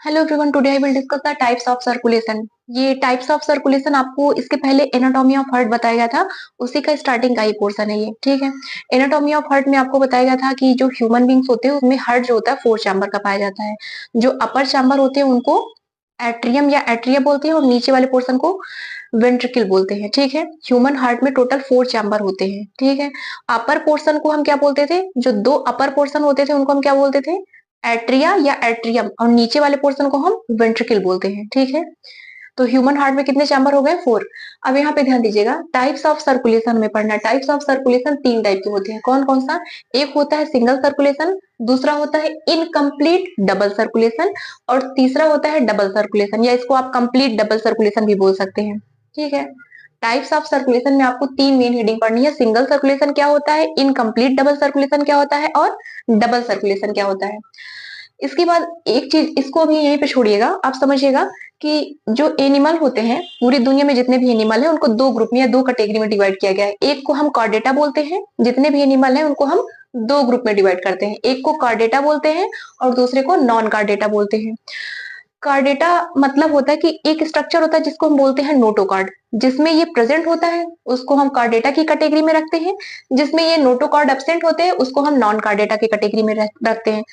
Hello everyone, today I will discuss the types of circulation. ये types of circulation आपको इसके पहले anatomy of heart बताया गया था, उसी का स्टार्टिंग का ही पोर्शन है ये। ठीक है। एनाटॉमी ऑफ हार्ट में आपको बताया गया था कि जो ह्यूमन बींग्स होते हैं उसमें हार्ट जो होता है 4 चैम्बर का पाया जाता है। जो अपर चैम्बर होते हैं उनको एट्रियम या एट्रिया बोलते हैं और नीचे वाले पोर्शन को वेंट्रिकल बोलते हैं। ठीक है। ह्यूमन हार्ट में टोटल 4 चैम्बर होते हैं। ठीक है। अपर पोर्शन को हम क्या बोलते थे? जो दो अपर पोर्शन होते थे उनको हम क्या बोलते थे? एट्रिया या एट्रियम, और नीचे वाले पोर्शन को हम वेंट्रिकल बोलते हैं। ठीक है। तो ह्यूमन हार्ट में कितने चैम्बर हो गए? 4। अब यहाँ पे ध्यान दीजिएगा, टाइप्स ऑफ सर्कुलेशन में पढ़ना है। टाइप्स ऑफ सर्कुलेशन 3 टाइप के होते हैं। कौन कौन सा? एक होता है सिंगल सर्कुलेशन, दूसरा होता है इनकम्प्लीट डबल सर्कुलेशन, और तीसरा होता है डबल सर्कुलेशन, या इसको आप कंप्लीट डबल सर्कुलेशन भी बोल सकते हैं। ठीक है। टाइप्स ऑफ सर्कुलेशन में आपको 3 मेन हेडिंग पढ़नी है। सिंगल सर्कुलेशन क्या होता है, इनकम्प्लीट डबल सर्कुलेशन क्या होता है, और डबल सर्कुलेशन क्या होता है। इसके बाद एक चीज, इसको भी यहीं पे छोड़िएगा, आप समझिएगा कि जो एनिमल होते हैं, पूरी दुनिया में जितने भी एनिमल हैं उनको 2 ग्रुप में या 2 कैटेगरी में डिवाइड किया गया है। एक को हम कॉर्डेटा बोलते हैं, जितने भी एनिमल हैं उनको हम 2 ग्रुप में डिवाइड करते हैं। एक को कॉर्डेटा बोलते हैं और दूसरे को नॉन कॉर्डेटा बोलते हैं। कार्डेटा मतलब होता है कि एक स्ट्रक्चर होता है जिसको हम बोलते हैं नोटोकॉर्ड, जिसमें ये प्रेजेंट होता है उसको हम कार्डेटा की कैटेगरी में रखते हैं। जिसमें ये नोटोकॉर्ड एब्सेंट होते हैं उसको हम नॉन कार्डेटा की कैटेगरी में रखते हैं।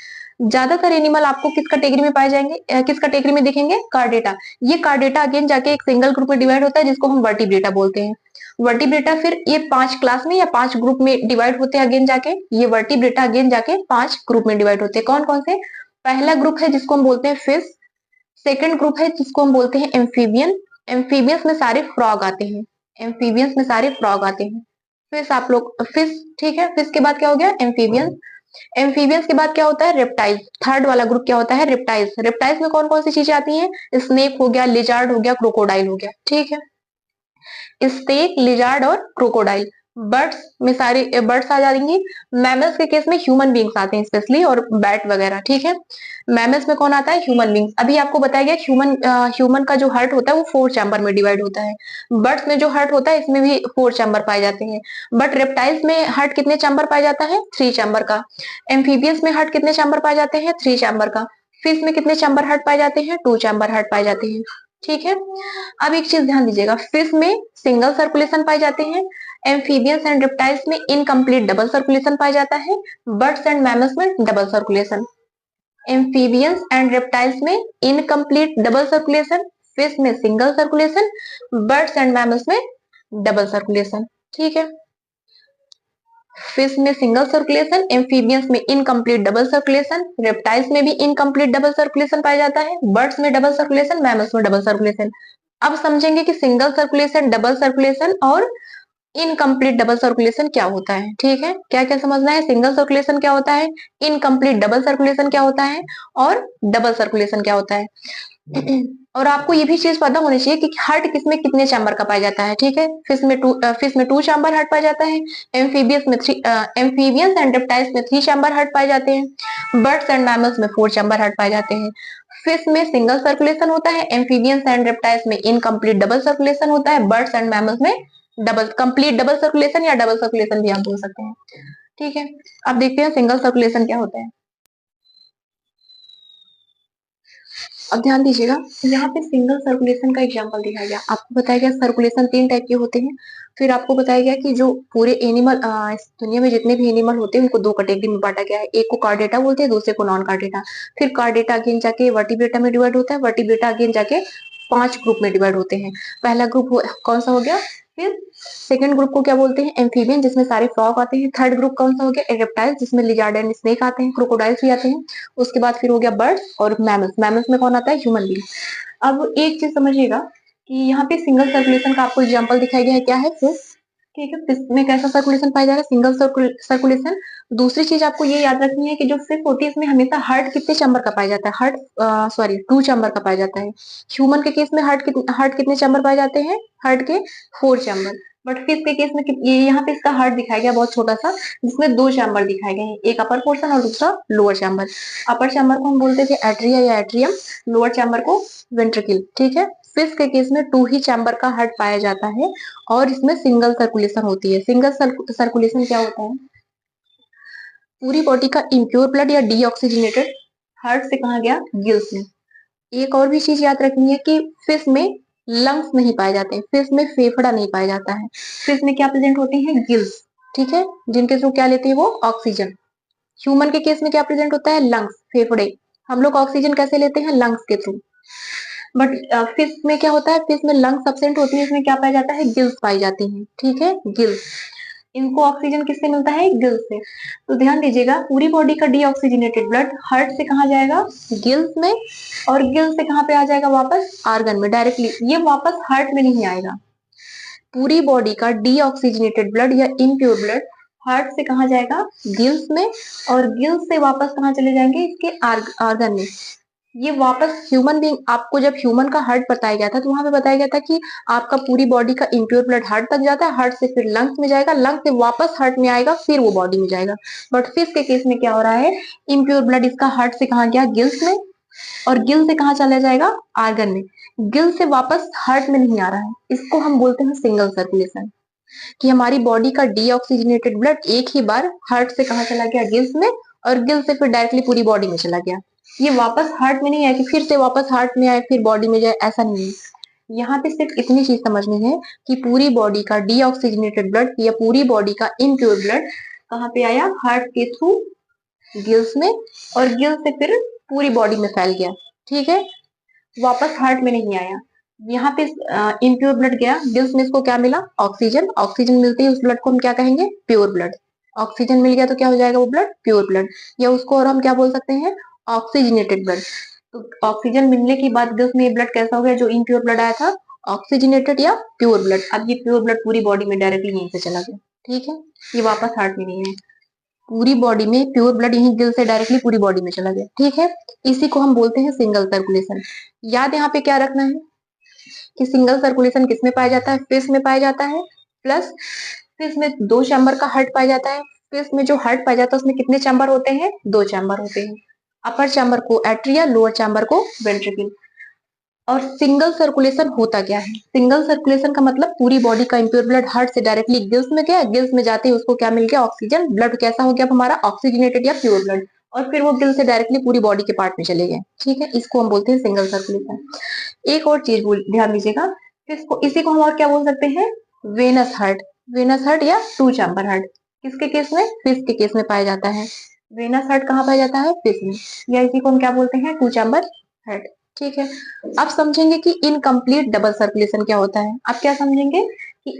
ज्यादातर एनिमल आपको किस कैटेगरी में पाए जाएंगे, किस कैटेगरी में दिखेंगे? कार्डेटा। ये कार्डेटा अगेन जाके एक सिंगल ग्रुप में डिवाइड होता है जिसको हम वर्टिब्रेटा बोलते हैं। वर्टिब्रेटा फिर ये 5 क्लास में या 5 ग्रुप में डिवाइड होते हैं। अगेन जाके ये वर्टिब्रेटा अगेन जाके 5 ग्रुप में डिवाइड होते हैं। कौन कौन से? पहला ग्रुप है जिसको हम बोलते हैं फिश। सेकंड ग्रुप है जिसको हम बोलते हैं एम्फीबियन। एम्फीबियंस में सारे फ्रॉग आते हैं। एम्फीबियंस में सारे फ्रॉग आते हैं। फिश आप लोग फिश। ठीक है। फिश के बाद क्या हो गया? एम्फीबियंस। एम्फीबियंस के बाद क्या होता है? रेप्टाइल्स। थर्ड वाला ग्रुप क्या होता है? रेप्टाइल्स। रेप्टाइल्स में कौन कौन सी चीजें आती हैं? स्नेक हो गया, लिजार्ड हो गया, क्रोकोडाइल हो गया। ठीक है। स्नेक, लिजार्ड और क्रोकोडाइल। बर्ड्स में सारे बर्ड्स आ जाएंगी। मैमल्स के केस में ह्यूमन बींग्स आते हैं स्पेशली, और बैट वगैरह। ठीक है। मैमल्स में कौन आता है? Human beings. अभी आपको बताया गया ह्यूमन का जो हार्ट होता है वो 4 चैम्बर में डिवाइड होता है। बर्ड्स में जो हार्ट होता है इसमें भी 4 चैम्बर पाए जाते हैं। बट रेप्टाइल्स में हार्ट कितने चैम्बर पाया जाता है? 3 चैम्बर का। एम्फीबियंस में हार्ट कितने चैम्बर पाए जाते हैं? 3 चैम्बर का। फिश में कितने चैम्बर हार्ट पाए जाते हैं? 2 चैम्बर हार्ट पाए जाते हैं। ठीक है। अब एक चीज ध्यान दीजिएगा, फिश में सिंगल सर्कुलेशन पाए जाते हैं। एम्फीबियंस एंड रेप्टाइल्स में इनकम्प्लीट डबल सर्कुलेशन पाया जाता है। बर्ड्स एंड मैमल्स में double circulation. Amphibians and reptiles में इनकम्प्लीट डबल सर्कुलेशन। फिश में single circulation. Birds and mammals में डबल सर्कुलेशन। ठीक है। फिश में सिंगल सर्कुलेशन, एम्फीबियंस में इनकम्प्लीट डबल सर्कुलेशन, रेप्टाइल्स में भी इनकम्प्लीट डबल सर्कुलेशन पाया जाता है, बर्ड्स में डबल सर्कुलेशन, मैमल्स में डबल सर्कुलेशन। अब समझेंगे कि सिंगल सर्कुलेशन, डबल सर्कुलेशन और इनकम्प्लीट डबल सर्कुलेशन क्या होता है। ठीक है। क्या क्या समझना है? सिंगल सर्कुलेशन क्या होता है, इनकम्प्लीट डबल सर्कुलेशन क्या होता है, और डबल सर्कुलेशन क्या होता है। और आपको ये भी चीज पता होनी चाहिए कि हार्ट किसमें कितने चैम्बर का पाया जाता है। ठीक है। फिश में 2 चैम्बर हार्ट पाया जाता है। एम्फीबियंस एंड रेप्टाइल्स में 3 चैम्बर हार्ट पाए जाते हैं। बर्ड्स एंड मैमल्स में 4 चैम्बर हार्ट पाए जाते हैं। फिश में सिंगल सर्कुलेशन होता है। एम्फीबियंस एंड रेप्टाइल्स में इनकम्प्लीट डबल सर्कुलेशन होता है। बर्ड्स एंड मैमल्स में डबल कंप्लीट डबल सर्कुलेशन या डबल सर्कुलेशन भी आप बोल सकते हैं। ठीक है। अब देखते हैं सिंगल सर्कुलेशन क्या होता है। अब ध्यान दीजिएगा, यहाँ पे सिंगल सर्कुलेशन का एग्जांपल दिखाया गया। आपको बताया गया सर्कुलेशन 3 टाइप के होते हैं। फिर आपको बताया गया कि जो पूरे एनिमल इस दुनिया में जितने भी एनिमल होते हैं उनको 2 कैटेगरी में बांटा गया है। एक को कार्डेटा बोलते हैं, दूसरे को नॉन कार्डेटा। फिर कार्डेटा अगेन जाके वर्टिब्रेटा में डिवाइड होता है। वर्टिब्रेटा अगेन जाके 5 ग्रुप में डिवाइड होते हैं। पहला ग्रुप कौन सा हो गया? फिर सेकंड ग्रुप को क्या बोलते हैं? एम्फीबियन, जिसमें सारे फ्रॉग आते हैं। थर्ड ग्रुप कौन सा हो गया? रेप्टाइल, जिसमें लिजार्ड एंड स्नेक आते हैं, क्रोकोडाइल्स भी आते हैं। उसके बाद फिर हो गया बर्ड्स और मैमल्स। मैमल्स में कौन आता है? Human being. अब एक चीज समझिएगा कि यहाँ पे सिंगल सर्कुलेशन का आपको एग्जांपल दिखाया गया है, क्या है? फिश। ठीक है। फिश में कैसा सर्कुलेशन पाया जा रहा है? Single circulation. दूसरी चीज आपको ये याद रखनी है कि जो फिश होती है इसमें हमेशा हार्ट कितने चैम्बर का पाया जाता है? हार्ट सॉरी 2 चैम्बर का पाया जाता है। ह्यूमन के केस में हार्ट कितने चैम्बर पाए जाते हैं? हार्ट के 4 चैम्बर। बट फिश के केस में ये यहाँ पे इसका हार्ट दिखाया गया बहुत छोटा सा, जिसमें 2 चैम्बर दिखाए गए हैं, एक अपर पोर्शन और दूसरा लोअर चैम्बर। अपर चैम्बर को हम बोलते थे एट्रिया या एट्रियम, लोअर चैम्बर को वेंट्रिकल। ठीक है। फिश के केस में 2 ही चैम्बर का हार्ट पाया जाता है और इसमें सिंगल सर्कुलेशन होती है। सिंगल सर्कुलेशन क्या होता है? पूरी बॉडी का इम्प्योर ब्लड या डीऑक्सीजनेटेड हार्ट से कहा गया गिल्स में, एक और भी चीज याद रखनी है कि फिश में लंग्स नहीं पाए जाते हैं, फिश में फेफड़ा नहीं पाया जाता है। फिश में क्या प्रेजेंट होते हैं? गिल्स, ठीक है, जिनके थ्रू क्या लेते हैं वो? ऑक्सीजन। ह्यूमन के केस में क्या प्रेजेंट होता है? लंग्स, फेफड़े। हम लोग ऑक्सीजन कैसे लेते हैं? लंग्स के थ्रू। बट फिश में क्या होता है? फिश में लंग्स एब्सेंट होती है, इसमें क्या पाया जाता है? गिल्स पाई जाती हैं, ठीक है, गिल्स। इनको ऑक्सीजन किससे मिलता है? गिल्स से। तो ध्यान दीजिएगा, पूरी बॉडी का डीऑक्सीजनेटेड ब्लड हार्ट से कहा जाएगा? गिल्स में। और गिल्स से कहां पे आ जाएगा? वापस आर्गन में डायरेक्टली, ये वापस हार्ट में नहीं आएगा। पूरी बॉडी का डीऑक्सीजनेटेड ब्लड या इम्प्योर ब्लड हार्ट से कहा जाएगा? गिल्स में। और गिल्स से वापस कहां चले जाएंगे? इसके आर्गन में। ये वापस ह्यूमन बीइंग, आपको जब ह्यूमन का हार्ट बताया गया था तो वहां पे बताया गया था कि आपका पूरी बॉडी का इम्प्योर ब्लड हार्ट तक जाता है, हार्ट से फिर लंग्स में जाएगा, लंग्स से वापस हार्ट में आएगा, फिर वो बॉडी में जाएगा। बट फिश के केस में क्या हो रहा है? इम्प्योर ब्लड इसका हार्ट से कहा गया? गिल्स में। और गिल से कहा चला जाएगा? आर्गन में। गिल से वापस हार्ट में नहीं आ रहा है, इसको हम बोलते हैं सिंगल सर्कुलेशन। कि हमारी बॉडी का डीऑक्सीजनेटेड ब्लड एक ही बार हार्ट से कहा चला गया? गिल्स में। और गिल से फिर डायरेक्टली पूरी बॉडी में चला गया। ये वापस हार्ट में नहीं आया कि फिर से वापस हार्ट में आए फिर बॉडी में जाए, ऐसा नहीं है। यहाँ पे सिर्फ इतनी चीज समझनी है कि पूरी बॉडी का डीऑक्सीजनेटेड ब्लड या पूरी बॉडी का इम्प्योर ब्लड कहाँ पे आया? हार्ट के थ्रू गिल्स में। और गिल्स से फिर पूरी बॉडी में फैल गया, ठीक है, वापस हार्ट में नहीं आया। यहाँ पे इम्प्योर ब्लड गया गिल्स में, इसको क्या मिला? ऑक्सीजन। ऑक्सीजन मिलती है उस ब्लड को हम क्या कहेंगे? Pure blood. ऑक्सीजन मिल गया तो क्या हो जाएगा वो ब्लड? Pure blood. या उसको और हम क्या बोल सकते हैं? Oxygenated blood. तो ऑक्सीजन मिलने के बाद गिल्स में ये ब्लड कैसा हो गया? जो इम्प्योर ब्लड आया था, ऑक्सीजनेटेड या प्योर ब्लड। अब ये प्योर ब्लड पूरी बॉडी में डायरेक्टली यहीं से चला गया, ठीक है, ये वापस हार्ट में नहीं है। पूरी बॉडी में प्योर ब्लड यहीं गिल से डायरेक्टली पूरी बॉडी में चला गया, ठीक है। इसी को हम बोलते हैं सिंगल सर्कुलेशन। याद यहाँ पे क्या रखना है कि सिंगल सर्कुलेशन किसमें पाया जाता है? फिश में पाया जाता है। प्लस फिश में दो चैम्बर का हार्ट पाया जाता है। फिश में जो हार्ट पाया जाता है उसमें कितने चैम्बर होते हैं? दो चैम्बर होते हैं। अपर चैम्बर को एट्रिया, लोअर चैम्बर को वेंट्रिकल। और सिंगल सर्कुलेशन होता क्या है? सिंगल सर्कुलेशन का मतलब पूरी बॉडी का इम्प्योर ब्लड हार्ट से डायरेक्टली गिल्स में गया, गिल्स में जाते ही उसको क्या मिल गया? ऑक्सीजन। ब्लड कैसा हो गया हमारा? ऑक्सीजनेटेड या प्योर ब्लड। और फिर वो गिल से डायरेक्टली पूरी बॉडी के पार्ट में चले गए, ठीक है, इसको हम बोलते हैं सिंगल सर्कुलेशन। एक और चीज ध्यान दीजिएगा, इसको इसी को हम और क्या बोल सकते हैं? Venous heart. वेनस हार्ट या टू चैम्बर हार्ट किसके केस में? फिश के केस में पाया जाता है। वेनस हार्ट कहाँ पाया जाता है? फिश में। या इसी को हम क्या बोलते हैं? टू चैम्बर हार्ट, ठीक है। अब समझेंगे कि इनकम्प्लीट डबल सर्कुलेशन क्या होता है। आप क्या समझेंगे कि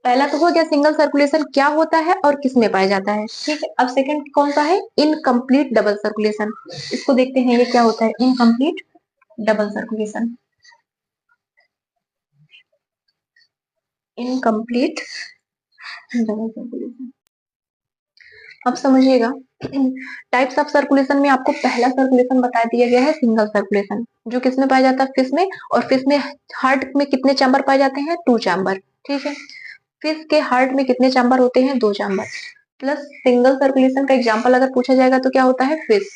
पहला तो हो गया सिंगल सर्कुलेशन क्या होता है और किस में पाया जाता है, ठीक है। अब सेकंड कौन सा है? Incomplete double circulation. इसको देखते हैं ये क्या होता है, incomplete double circulation. Incomplete double circulation, अब समझिएगा। टाइप्स ऑफ सर्कुलेशन में आपको पहला सर्कुलेशन बता दिया गया है सिंगल सर्कुलेशन, जो किसमें पाया जाता है? फिश में। और फिश में हार्ट में कितने चैम्बर पाए जाते हैं? टू चैम्बर, ठीक है। फिश के हार्ट में कितने चैम्बर होते हैं? दो चैम्बर। प्लस सिंगल सर्कुलेशन का एग्जांपल अगर पूछा जाएगा तो क्या होता है? फिश।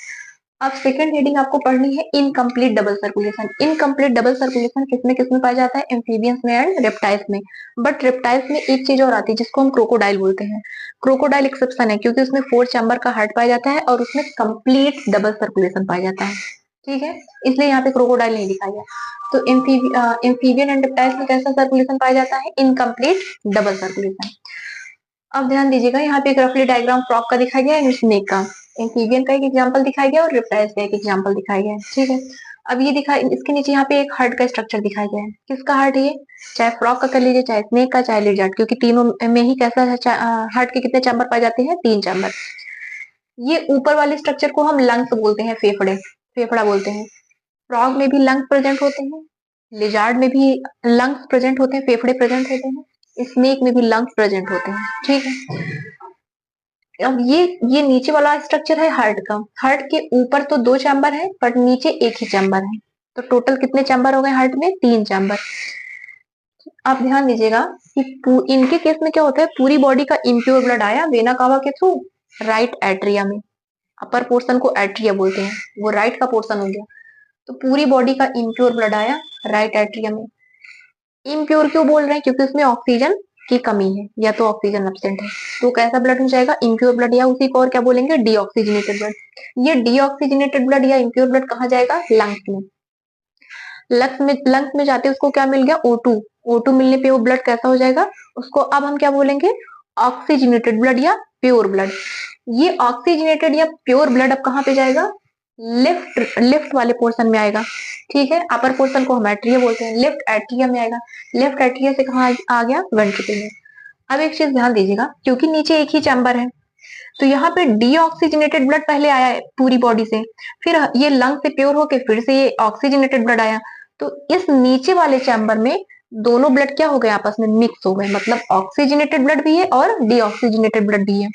अब सेकंड हेडिंग आपको पढ़नी है incomplete double circulation. Incomplete double circulation किसमें किसमें पाया जाता है? एम्फीबियंस में एंड रेप्टाइल्स में। बट रेप्टाइल्स में एक चीज और आती है जिसको हम क्रोकोडाइल बोलते हैं। क्रोकोडाइल एक्सेप्शन है क्योंकि उसमें फोर चैम्बर का हार्ट पाया जाता है और उसमें कंप्लीट डबल सर्कुलेशन पाया जाता है, ठीक है, इसलिए यहाँ पे क्रोकोडाइल नहीं दिखाया गया। तो एम्फीबियन एंड रेप्टाइल्स में कैसा सर्कुलेशन पाया जाता है? Incomplete double circulation. अब ध्यान दीजिएगा, यहाँ पे एक रफली डायग्राम फ्रॉग का दिखाया गया है, स्नेक का। एम्फीबियन का एक एग्जांपल दिखाया गया और रेप्टाइल्स का एक एग्जांपल दिखाया गया है, ठीक है। अब ये दिखा इसके नीचे यहाँ पे एक हार्ट का स्ट्रक्चर दिखाया गया है। किसका हार्ट है ये? चाहे फ्रॉग का कर लीजिए, चाहे स्नेक का, चाहे लिजर्ड, क्योंकि तीनों में ही कैसा है, हार्ट के कितने चैम्बर पाए जाते हैं? तीन चैम्बर। ये ऊपर वाले स्ट्रक्चर को हम लंग्स बोलते हैं, फेफड़े, फेफड़ा बोलते हैं। फ्रॉग में भी लंग्स प्रेजेंट होते हैं, लिजार्ड में भी लंग्स प्रेजेंट होते हैं, फेफड़े प्रेजेंट होते हैं, स्नेक में भी लंग्स प्रेजेंट होते हैं, ठीक है। अब ये नीचे वाला स्ट्रक्चर है हार्ट का। हार्ट के ऊपर तो दो चैम्बर है बट नीचे एक ही चैम्बर है। तो टोटल कितने चैम्बर हो गए हार्ट में? तीन चैम्बर। आप ध्यान दीजिएगा कि इनके केस में क्या होता है, पूरी बॉडी का इम्प्योर ब्लड आया वेना कावा के थ्रू राइट एट्रिया में। अपर पोर्शन को एट्रिया बोलते हैं, वो राइट का पोर्शन हो गया। तो पूरी बॉडी का इम्प्योर ब्लड आया राइट एट्रिया में। इम्प्योर क्यों बोल रहे हैं? क्योंकि उसमें ऑक्सीजन की कमी है या तो ऑक्सीजन एब्सेंट है। तो कैसा ब्लड हो जाएगा? इम्प्योर ब्लड, या उसी को और क्या बोलेंगे? Deoxygenated blood. ये डीऑक्सीजनेटेड ब्लड या इम्प्योर ब्लड कहाँ जाएगा? लंग्स में। लंग्स में जाते उसको क्या मिल गया, O2। O2 मिलने पे वो ब्लड कैसा हो जाएगा, उसको अब हम क्या बोलेंगे, ऑक्सीजनेटेड ब्लड या प्योर ब्लड। ये ऑक्सीजनेटेड या प्योर ब्लड अब कहाँ पे जाएगा, लेफ्ट वाले पोर्शन में आएगा। ठीक है, अपर पोर्शन को हम एट्रिया बोलते हैं, लेफ्ट एट्रिया में आएगा। लेफ्ट एट्रिया से कहा आ गया, वेंट्रिकल में। अब एक चीज ध्यान दीजिएगा, क्योंकि नीचे एक ही चैम्बर है, तो यहाँ पे डीऑक्सीजनेटेड ब्लड पहले आया है पूरी बॉडी से, फिर ये लंग से प्योर होके फिर से ये ऑक्सीजनेटेड ब्लड आया। तो इस नीचे वाले चैम्बर में दोनों ब्लड क्या हो गए, आपस में मिक्स हो गए, मतलब ऑक्सीजनेटेड ब्लड भी है और डीऑक्सीजनेटेड ब्लड भी है।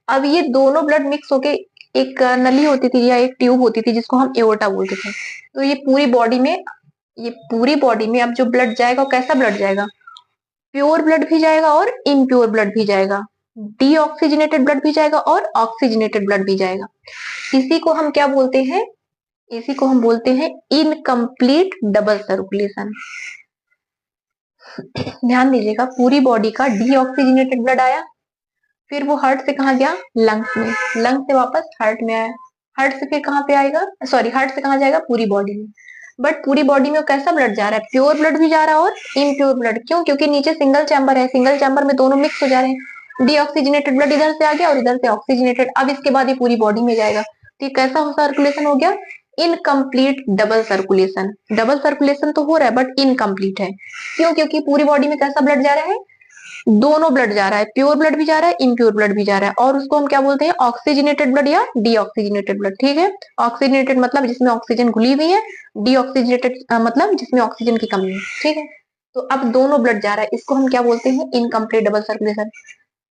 अब ये दोनों ब्लड मिक्स होके एक नली होती थी या एक ट्यूब होती थी जिसको हम एओर्टा बोलते थे। तो ये पूरी बॉडी में अब जो ब्लड जाएगा वो कैसा ब्लड जाएगा, प्योर ब्लड भी जाएगा और इम्प्योर ब्लड भी जाएगा, डीऑक्सीजनेटेड ब्लड भी जाएगा और ऑक्सीजनेटेड ब्लड भी जाएगा। इसी को हम क्या बोलते हैं, इसी को हम बोलते हैं इनकम्प्लीट डबल सर्कुलेशन। ध्यान दीजिएगा, पूरी बॉडी का डीऑक्सीजनेटेड ब्लड आया, फिर वो हार्ट से कहा गया, लंग्स में, लंग्स से वापस हार्ट में आया, हार्ट से फिर कहाँ पे आएगा, सॉरी हार्ट से कहाँ जाएगा, पूरी बॉडी में। बट पूरी बॉडी में कैसा ब्लड जा रहा है, प्योर ब्लड भी जा रहा है और इम्प्योर ब्लड। क्यों, क्योंकि नीचे सिंगल चैम्बर है, सिंगल चैम्बर में दोनों मिक्स हो जा रहे हैं। डीऑक्सीजनेटेड ब्लड इधर से आ गया और इधर से ऑक्सीजनेटेड, अब इसके बाद ये पूरी बॉडी में जाएगा। तो ये कैसा सर्कुलेशन हो गया, incomplete double circulation. Double circulation तो हो रहा है बट इनकम्प्लीट है। क्यों, क्योंकि पूरी बॉडी में कैसा ब्लड जा रहा है, दोनों ब्लड जा रहा है, प्योर ब्लड भी जा रहा है, इम्प्योर ब्लड भी जा रहा है, और उसको हम क्या बोलते हैं, ऑक्सीजनेटेड ब्लड या डीऑक्सीजनेटेड ब्लड। ठीक है, ऑक्सीजनेटेड मतलब जिसमें ऑक्सीजन घुली हुई है, डीऑक्सीजनेटेड मतलब जिसमें ऑक्सीजन की कमी है। ठीक है, तो अब दोनों ब्लड जा रहा है, इसको हम क्या बोलते हैं, इनकम्प्लीट डबल सर्कुलेशन।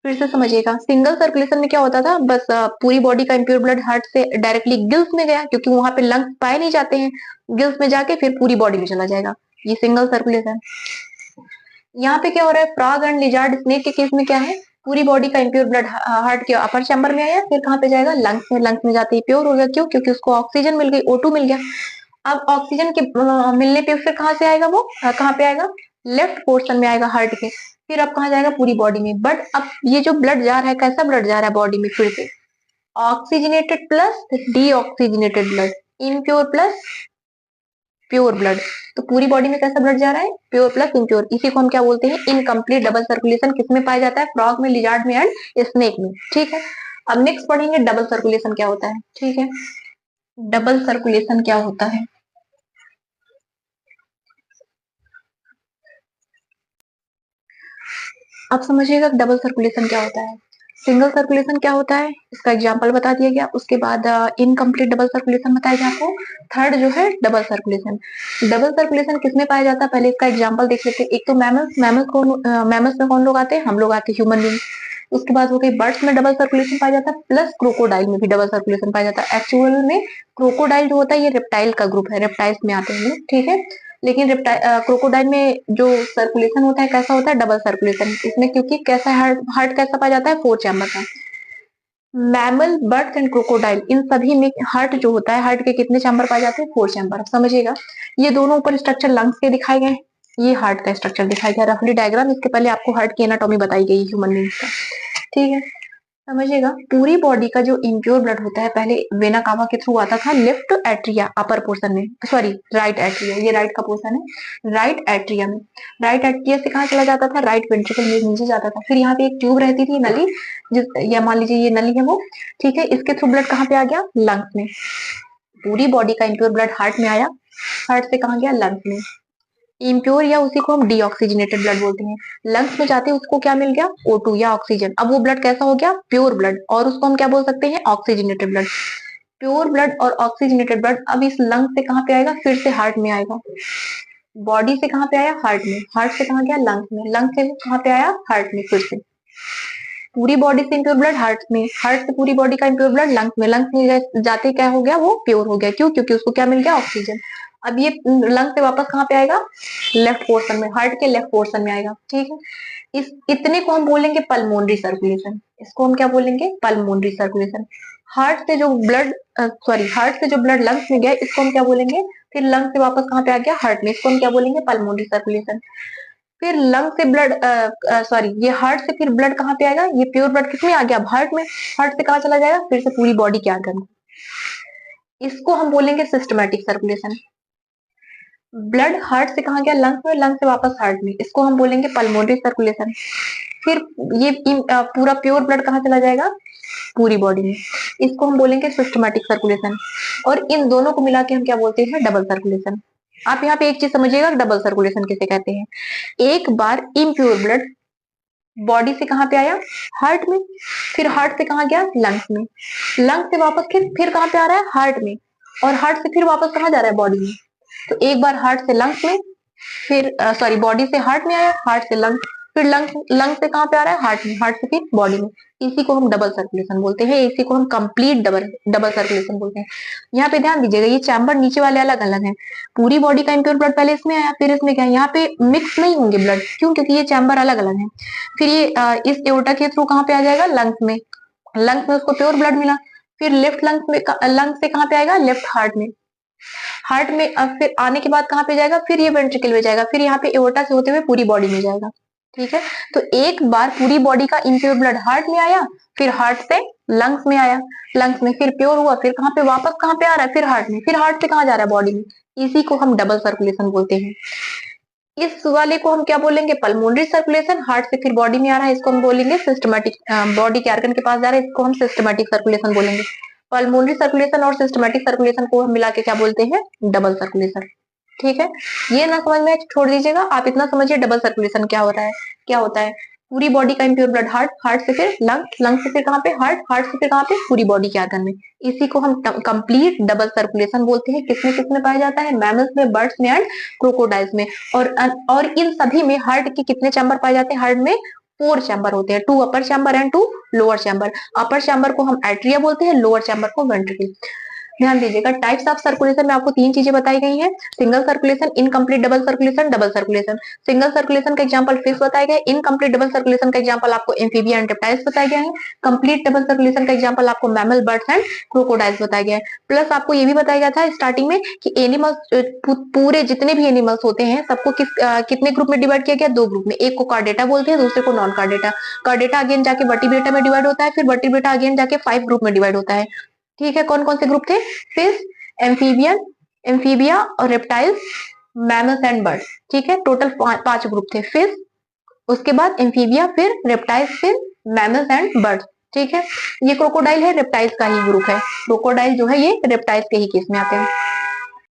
फिर से समझिएगा, सिंगल सर्कुलेशन में क्या होता था, बस पूरी बॉडी का इम्प्योर ब्लड हार्ट से डायरेक्टली गिल्स में गया, क्योंकि वहां पे लंग्स पाए नहीं जाते हैं, गिल्स में जाके फिर पूरी बॉडी में चला जाएगा, ये सिंगल सर्कुलेशन। यहाँ पे क्या हो रहा है, फ्रॉग एंड लिजार्ड स्नेक के केस में क्या है, पूरी बॉडी का इम्प्योर ब्लड हार्ट के अपर चैम्बर में आया, फिर कहाँ पे जाएगा, लंग्स में, लंग्स में जाते ही प्योर हो गया। क्यों, क्योंकि उसको ऑक्सीजन मिल गई, O2 मिल गया। अब ऑक्सीजन के मिलने पे फिर कहाँ से आएगा, वो कहाँ पे आएगा, लेफ्ट पोर्शन में आएगा हार्ट के, फिर अब कहाँ जाएगा, पूरी बॉडी में। बट अब ये जो ब्लड जा रहा है, कैसा ब्लड जा रहा है बॉडी में, फिर से oxygenated plus deoxygenated blood, impure plus pure blood. तो पूरी बॉडी में कैसा ब्लड जा रहा है, प्योर प्लस इम्प्योर। इसी को हम क्या बोलते हैं, इनकम्प्लीट डबल सर्कुलेशन। किसमें पाया जाता है, फ्रॉग में, लिजार्ड में एंड स्नेक में। ठीक है, अब नेक्स्ट पढ़ेंगे डबल सर्कुलेशन क्या होता है। ठीक है, डबल सर्कुलेशन क्या होता है, अब समझिएगा डबल सर्कुलेशन क्या होता है। सिंगल सर्कुलेशन क्या होता है, इसका एग्जांपल बता दिया गया। उसके बाद इनकम्प्लीट डबल सर्कुलेशन बताया गया आपको। थर्ड जो है डबल सर्कुलेशन। डबल सर्कुलेशन किसमें पाया जाता है, पहले इसका एग्जांपल देख लेते हैं। एक तो मैमल्स, मैमल्स में कौन लोग आते हैं, हम लोग आते हैं, ह्यूमन बींग। उसके बाद हो गई बर्ड्स में डबल सर्कुलेशन पाया जाता है, प्लस क्रोकोडाइल में भी डबल सर्कुलेशन पाया जाता है। एक्चुअल में क्रोकोडाइल जो होता है ये रेप्टाइल का ग्रुप है, रेप्टाइल्स में आते हैं। ठीक है, लेकिन क्रोकोडाइल में जो सर्कुलेशन होता है कैसा होता है, डबल सर्कुलेशन। इसमें क्योंकि कैसा हार्ट कैसा पाया जाता है, 4 चैम्बर का। मैमल, बर्ड्स एंड क्रोकोडाइल, इन सभी में हार्ट जो होता है, हार्ट के कितने चैम्बर पाए जाते हैं, 4 चैम्बर। समझिएगा, ये दोनों ऊपर स्ट्रक्चर लंग्स के दिखाए गए, ये हार्ट का स्ट्रक्चर दिखाया गया, रफली डायग्राम। इसके पहले आपको हार्ट की एनाटॉमी बताई गई ह्यूमन बींग्स का। ठीक है, समझिएगा, पूरी बॉडी का जो इम्प्योर ब्लड होता है पहले वेना कावा के थ्रू आता था, लेफ्ट एट्रिया अपर पोर्शन में, सॉरी राइट एट्रिया, ये राइट का पोर्शन है, राइट एट्रिया में। राइट एट्रिया से कहाँ चला जाता था, राइट वेंट्रिकल में नीचे जाता था। फिर यहाँ पे एक ट्यूब रहती थी, नली, या मान लीजिए ये नली है वो। ठीक है, इसके थ्रू ब्लड कहाँ पे आ गया, लंग्स में। पूरी बॉडी का इम्प्योर ब्लड हार्ट में आया, हार्ट से कहाँ गया, लंग्स में। इम्प्योर या उसी को हम डीऑक्सीजनेटेड ब्लड बोलते हैं, लंग्स में जाते हैं उसको क्या मिल गया, O2 या ऑक्सीजन। अब वो ब्लड कैसा हो गया, प्योर ब्लड, और उसको हम क्या बोल सकते हैं, ऑक्सीजनेटेड ब्लड। प्योर ब्लड और ऑक्सीजनेटेड ब्लड अब इस लंग से कहाँ पे आएगा, फिर से हार्ट में आएगा। बॉडी से कहाँ पे आया, हार्ट में, हार्ट से कहाँ गया, लंग में, लंग से कहाँ पे आया, हार्ट में। फिर से पूरी बॉडी से इम्प्योर ब्लड हार्ट में, हार्ट से पूरी बॉडी का इम्प्योर ब्लड लंग्स में, लंग्स में जाते क्या हो गया, वो प्योर हो गया। क्यों, क्योंकि उसको क्या मिल गया, ऑक्सीजन। अब ये लंग से वापस कहाँ पे आएगा, लेफ्ट पोर्शन में, हार्ट के लेफ्ट पोर्शन में आएगा। ठीक है, इस इतने को हम बोलेंगे पल्मोनरी सर्कुलेशन। इसको हम क्या बोलेंगे, पल्मोनरी सर्कुलेशन। हार्ट से जो ब्लड, सॉरी हार्ट से जो ब्लड लंग्स में गया, इसको हम क्या बोलेंगे, फिर लंग से वापस कहाँ पे आ गया, हार्ट में, इसको हम क्या बोलेंगे, पल्मोनरी सर्कुलेशन। फिर लंग से ब्लड, सॉरी ये हार्ट से फिर ब्लड कहाँ पे आएगा, ये प्योर ब्लड किसमें आ गया, हार्ट में, हार्ट से कहाँ चला जाएगा, फिर से पूरी बॉडी के आर्गन। इसको हम बोलेंगे सिस्टमैटिक सर्कुलेशन। ब्लड हार्ट से कहाँ गया, लंग्स में, लंग्स से वापस हार्ट में, इसको हम बोलेंगे पल्मोनरी सर्कुलेशन। फिर ये पूरा प्योर ब्लड कहाँ चला जाएगा, पूरी बॉडी में, इसको हम बोलेंगे सिस्टमैटिक सर्कुलेशन। और इन दोनों को मिला के हम क्या बोलते हैं, डबल सर्कुलेशन। आप यहाँ पे एक चीज समझिएगा, डबल सर्कुलेशन किसे कहते हैं। एक बार इम्प्योर ब्लड बॉडी से कहाँ पे आया, हार्ट में, फिर हार्ट से कहाँ गया, लंग्स में, लंग्स से वापस फिर कहाँ पे आ रहा है, हार्ट में, और हार्ट से फिर वापस कहाँ जा रहा है, बॉडी में। तो एक बार हार्ट से लंग्स में, फिर सॉरी बॉडी से हार्ट में आया, हार्ट से लंग्स, फिर लंग्स से कहाँ पे आ रहा है, हार्ट में, हार्ट से फिर बॉडी में। इसी को हम डबल सर्कुलेशन बोलते हैं, इसी को हम कंप्लीट डबल डबल सर्कुलेशन बोलते हैं। यहाँ पे ध्यान दीजिएगा, ये चैम्बर नीचे वाले अलग अलग है, पूरी बॉडी का इम्प्योर ब्लड पहले इसमें आया, फिर इसमें क्या है, यहाँ पे मिक्स नहीं होंगे ब्लड, क्यों, क्योंकि ये चैम्बर अलग अलग है। फिर ये इस एओर्टा के थ्रू कहाँ पे आ जाएगा, लंग्स में, लंग्स में उसको प्योर ब्लड मिला, फिर लेफ्ट लंग्स में, लंग्स से कहाँ पे आएगा, लेफ्ट हार्ट में, हार्ट में फिर आने के बाद कहाँ पे जाएगा, फिर ये वेंट्रिकल में जाएगा, फिर यहाँ पे एओर्टा से होते हुए पूरी बॉडी में जाएगा। ठीक है, तो एक बार पूरी बॉडी का इम्प्योर ब्लड हार्ट में आया, फिर हार्ट से लंग्स में आया, लंग्स में फिर प्योर हुआ, फिर कहाँ पे वापस कहाँ पे आ रहा है, फिर हार्ट में, फिर हार्ट से कहाँ जा रहा है, बॉडी में। इसी को हम डबल सर्कुलेशन बोलते हैं। इस वाले को हम क्या बोलेंगे, पल्मोनरी सर्कुलेशन, हार्ट से फिर बॉडी में आ रहा है, इसको हम बोलेंगे सिस्टमैटिक, बॉडी के आर्गन के पास जा रहा है, इसको हम सिस्टमैटिक सर्कुलेशन बोलेंगे। पल्मोनरी सर्कुलेशन और सिस्टमैटिक सर्कुलेशन को हम मिला के क्या बोलते हैं, डबल सर्कुलेशन। ठीक है, ये ना समझ में छोड़ दीजिएगा, आप इतना समझिए डबल सर्कुलेशन क्या हो रहा है, क्या होता है। पूरी बॉडी का इम्प्योर ब्लड हार्ट, हार्ट से फिर लंग्स, लंग्स से फिर कहाँ पे, हार्ट, हार्ट से फिर कहाँ पे, पूरी बॉडी के आर्गन में। इसी को हम कंप्लीट डबल सर्कुलेशन बोलते हैं। किसमें किसमें पाया जाता है, मैमल्स में, बर्ड्स में एंड क्रोकोडाइल्स में। और इन सभी में हार्ट के कितने चैम्बर पाए जाते हैं, हार्ट में 4 चैम्बर होते हैं, 2 upper chamber and 2 lower chamber. Upper chamber को हम एट्रिया बोलते हैं, लोअर चैम्बर को वेंट्रिकल। ध्यान दीजिएगा, टाइप्स ऑफ सर्कुलेशन में आपको 3 चीजें बताई गई हैं, single circulation, incomplete double circulation, double circulation. Single circulation का एग्जांपल फिश बताए गए, इनकम्प्लीट डबल सर्कुलेशन का एग्जांपल आपको एम्फीबिया एंड रेप्टाइल्स बताए गए हैं, कंप्लीट डबल सर्कुलेशन का एग्जांपल आपको मैमल, बर्ड्स एंड क्रोकोडाइल्स बताया गया है। प्लस आपको ये भी बताया गया था स्टार्टिंग में कि एनिमल्स, पूरे जितने भी एनिमल्स होते हैं सबको कितने ग्रुप में डिवाइड किया गया, 2 ग्रुप में, एक को कार्डेटा बोलते हैं, दूसरे को नॉन कार्डेटा। कार्डेटा अगेन जाके वर्टिब्रेटा में डिवाइड होता है, फिर वर्टिब्रेटा अगेन जाके 5 ग्रुप में डिवाइड होता है। ठीक है, कौन कौन से ग्रुप थे, फिश, एम्फीबियन, एम्फीबिया और रेप्टाइल्स, मैमल्स एंड बर्ड्स। ठीक है, टोटल 5 ग्रुप थे, फिश, उसके बाद एम्फीबिया, फिर रेप्टाइल्स, फिर मैमल्स एंड बर्ड्स। ठीक है, ये क्रोकोडाइल है, रेप्टाइल्स का ही ग्रुप है, क्रोकोडाइल जो है ये रेप्टाइल्स के ही केस में आते हैं।